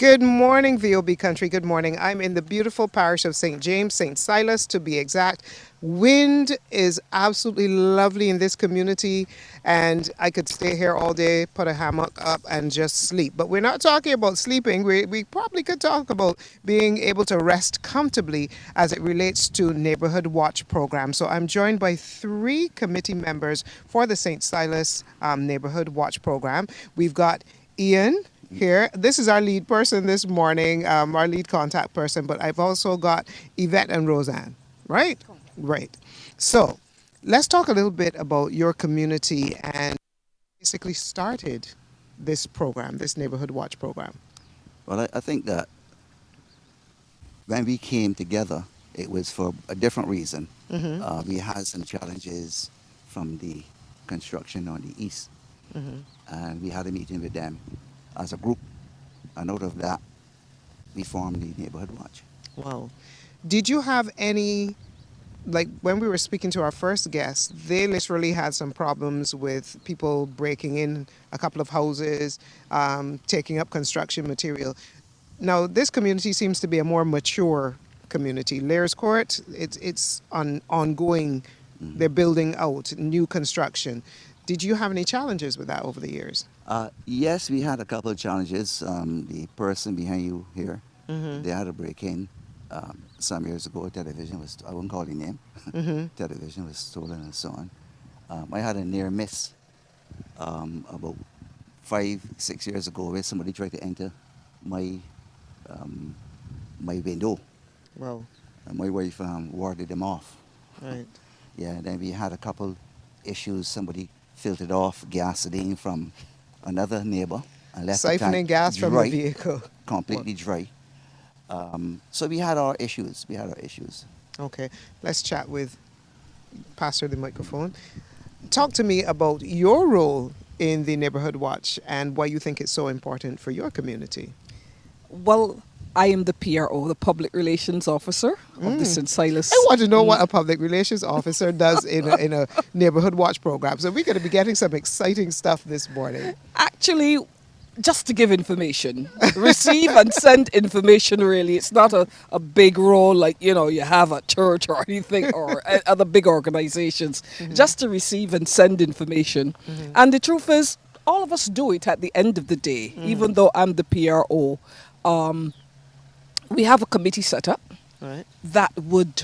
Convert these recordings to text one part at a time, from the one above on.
Good morning, VOB country. Good morning. I'm in the beautiful parish of St. James, St. Silas to be exact. Wind is absolutely lovely in this community, and I could stay here all day, put a hammock up, and just sleep. But we're not talking about sleeping. We probably could talk about being able to rest comfortably as it relates to Neighbourhood Watch program. So I'm joined by three committee members for the St. Silas Neighbourhood Watch program. We've got Ian here. This is our lead person this morning, our lead contact person, but I've also got Yvette and Roseanne, right? Right. So let's talk a little bit about your community and basically started this program, this Neighborhood Watch program. Well, I think that when we came together, it was for a different reason. We had some challenges from the construction on the east, and we had a meeting with them as a group. And out of that, we formed the Neighborhood Watch. Wow. Did you have any, like when we were speaking to our first guest, they literally had some problems with people breaking in a couple of houses, taking up construction material. Now, this community seems to be a more mature community. Lair's Court, it's ongoing. They're building out new construction. Did you have any challenges with that over the years? Yes, we had a couple of challenges. The person behind you here, they had a break-in some years ago. Television was, I won't call the name, television was stolen and so on. I had a near miss about 5, 6 years ago where somebody tried to enter my my window, Well, and my wife warded them off. right. Yeah, then we had a couple issues. Somebody filtered off gasoline from another neighbor and left the Siphoning tank gas from a dry, vehicle. completely dry. So we had our issues. We had our issues. Okay, let's chat with Pastor the microphone. Talk to me about your role in the Neighborhood Watch and why you think it's so important for your community. Well, I am the PRO, the Public Relations Officer of the St. Silas. I want to know what a public relations officer does in a Neighborhood Watch program. So we're going to be getting some exciting stuff this morning. Actually, just to give information, receive and send information, really. It's not a big role like, you have at church or anything or other big organizations. Just to receive and send information. And the truth is, all of us do it at the end of the day, even though I'm the PRO. We have a committee set up Right. that would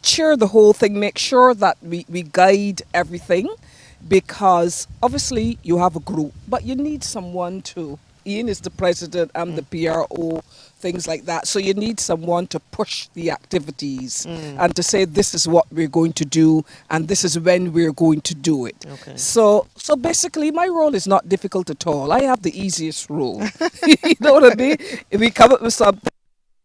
chair the whole thing, make sure that we guide everything, because obviously you have a group, but you need someone to. Ian is the president, I'm the PRO, things like that. So you need someone to push the activities and to say this is what we're going to do and this is when we're going to do it. Okay. So basically my role is not difficult at all. I have the easiest role. You know what I mean? If we come up with something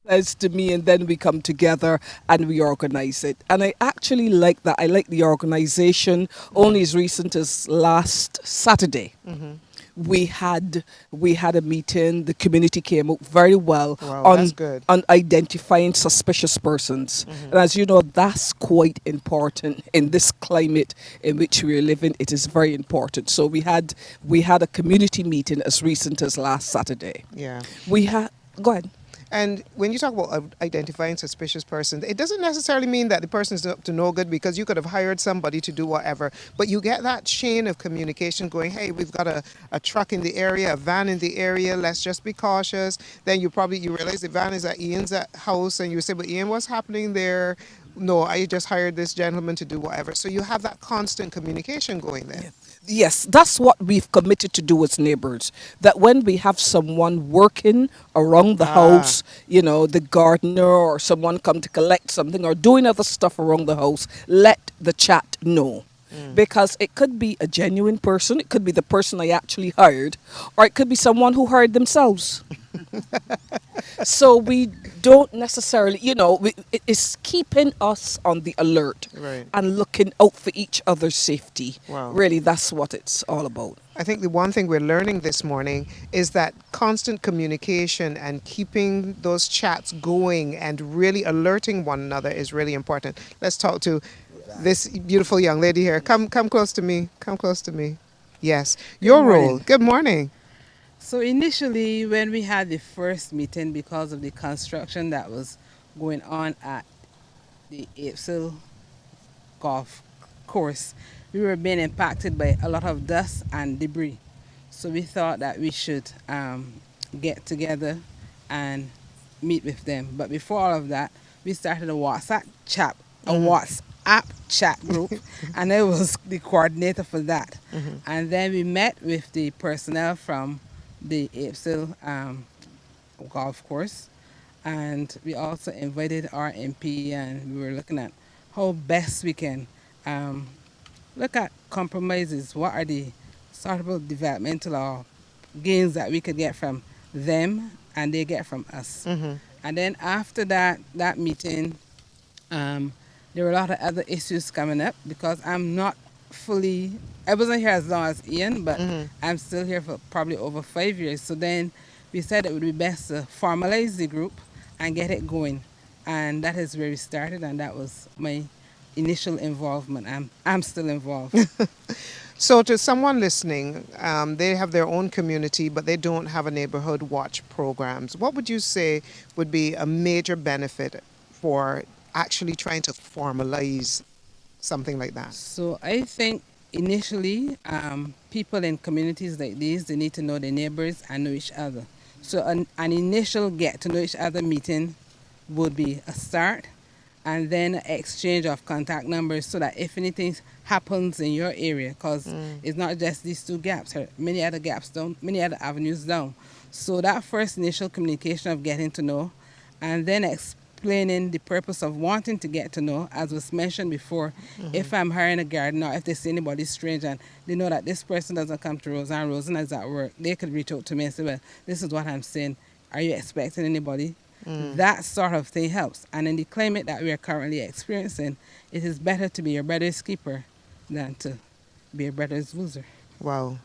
says to me and then we come together and we organize it, and I actually like that. I like the organization. Only as recent as last Saturday we had a meeting. The community came out very well Wow, that's good. on identifying suspicious persons, and as you know, that's quite important in this climate in which we're living. It is very important. So we had a community meeting as recent as last Saturday. Yeah. We had go ahead. And when you talk about identifying suspicious persons, it doesn't necessarily mean that the person is up to no good, because you could have hired somebody to do whatever. But you get that chain of communication going, hey, we've got a truck in the area, a van in the area, let's just be cautious. Then you realize the van is at Ian's house, and you say, but Ian, what's happening there? No, I just hired this gentleman to do whatever. So you have that constant communication going there. Yes, that's what we've committed to do as neighbors. That when we have someone working around the house, the gardener or someone come to collect something or doing other stuff around the house, let the chat know. Because it could be a genuine person, it could be the person I actually hired, or it could be someone who hired themselves. So we don't necessarily, it's keeping us on the alert Right. and looking out for each other's safety. Wow. Really, that's what it's all about. I think the one thing we're learning this morning is that constant communication and keeping those chats going and really alerting one another is really important. Let's talk to this beautiful young lady here. Come close to me. Come close to me. Yes. Your role. morning. Good morning. So initially, when we had the first meeting, because of the construction that was going on at the Apsil golf course, we were being impacted by a lot of dust and debris. So we thought that we should get together and meet with them. But before all of that, we started a WhatsApp chat group, and I was the coordinator for that. And then we met with the personnel from the Apsil golf course, and we also invited our MP, and we were looking at how best we can um, look at compromises. What are the sort of developmental or gains that we could get from them and they get from us? And then after that meeting, um, there were a lot of other issues coming up because I'm not fully. I wasn't here as long as Ian, but I'm still here for probably over 5 years. So then we said it would be best to formalize the group and get it going, and that is where we started, and that was my initial involvement. I'm still involved. So, to someone listening, they have their own community, but they don't have a neighborhood watch programs. What would you say would be a major benefit for actually trying to formalize something like that? So I think initially, people in communities like these, they need to know their neighbors and know each other. So an initial get to know each other meeting would be a start, and then an exchange of contact numbers so that if anything happens in your area, because it's not just these two gaps, many other gaps down, many other avenues down. So that first initial communication of getting to know, and then explaining the purpose of wanting to get to know, as was mentioned before. If I'm hiring a gardener, if they see anybody strange and they know that this person doesn't come to Roseanne, Roseanne is at work, they could reach out to me and say, well, this is what I'm saying. Are you expecting anybody? That sort of thing helps. And in the climate that we are currently experiencing, it is better to be your brother's keeper than to be a brother's loser. Wow.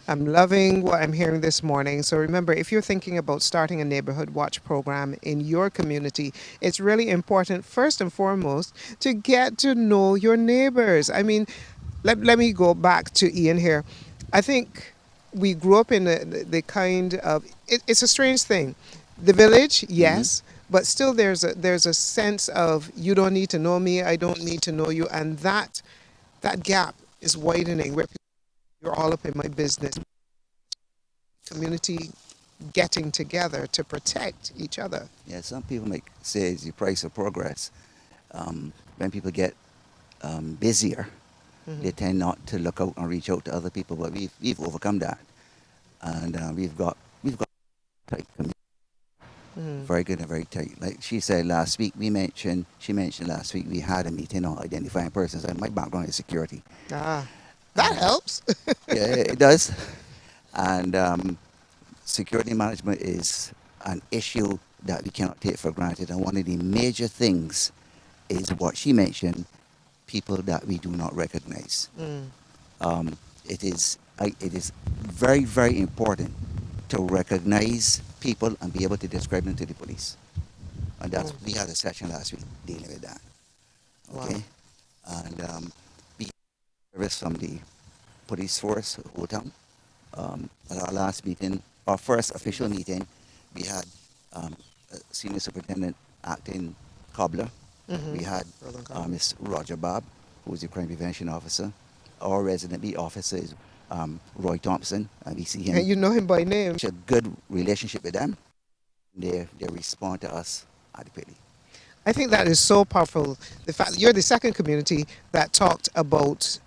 I'm loving what I'm hearing this morning. So remember, if you're thinking about starting a neighborhood watch program in your community, it's really important, first and foremost, to get to know your neighbors. I mean, let me go back to Ian here. I think we grew up in the kind of, it's a strange thing. The village, Hmm. yes, but still there's a sense of you don't need to know me, I don't need to know you, and that gap is widening where you're all up in my business. Community getting together to protect each other. Yeah, some people might say it's the price of progress. When people get busier, they tend not to look out and reach out to other people. But we've overcome that, and we've got tight community, very good and very tight. Like she said last week, she mentioned last week we had a meeting on identifying persons. And my background is security. Ah, that helps. Yeah, it does, and security management is an issue that we cannot take for granted. And one of the major things is what she mentioned: people that we do not recognize. Um, it is very, very important to recognize people and be able to describe them to the police. And that's we had a session last week dealing with that. Wow. Okay, and we got service from the police force, whole town. At our last meeting, our first official meeting, we had Senior Superintendent Acting Cobbler. We had Roland Cobbler. Miss Roger Bob, who is the crime prevention officer. Our resident lead officer is Roy Thompson, and we see him And you know him by name. such a good relationship with them. They respond to us adequately. I think that is so powerful. The fact that you're the second community that talked about,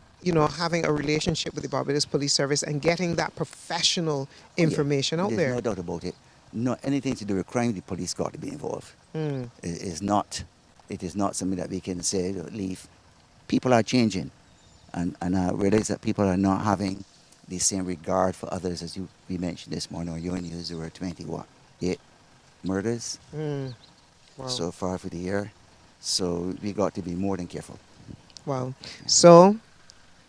having a relationship with the Barbados Police Service and getting that professional Yeah, information out there's there. no doubt about it. Not anything to do with crime, the police got to be involved. It is not. It is not something that we can say or leave. People are changing, and I realize that people are not having the same regard for others as we mentioned this morning. Or you and there were 8 murders Wow. so far for the year. So we got to be more than careful. Wow. So,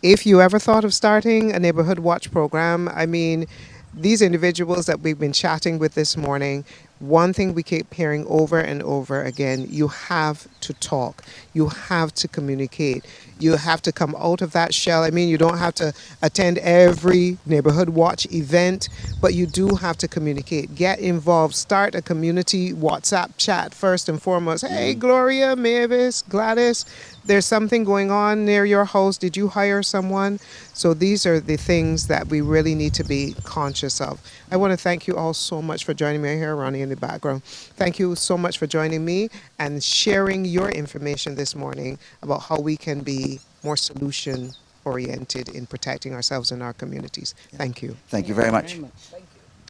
if you ever thought of starting a neighborhood watch program, I mean, these individuals that we've been chatting with this morning one thing we keep hearing over and over again: you have to talk, you have to communicate, you have to come out of that shell. I mean, you don't have to attend every neighborhood watch event, but you do have to communicate, get involved, start a community WhatsApp chat first and foremost. Hey, Gloria, Mavis, Gladys, there's something going on near your house. Did you hire someone? So these are the things that we really need to be conscious of. I want to thank you all so much for joining me. I hear Ronnie in the background. Thank you so much for joining me and sharing your information this morning about how we can be more solution oriented in protecting ourselves and our communities. Thank you. Thank you Thank very you very much. much.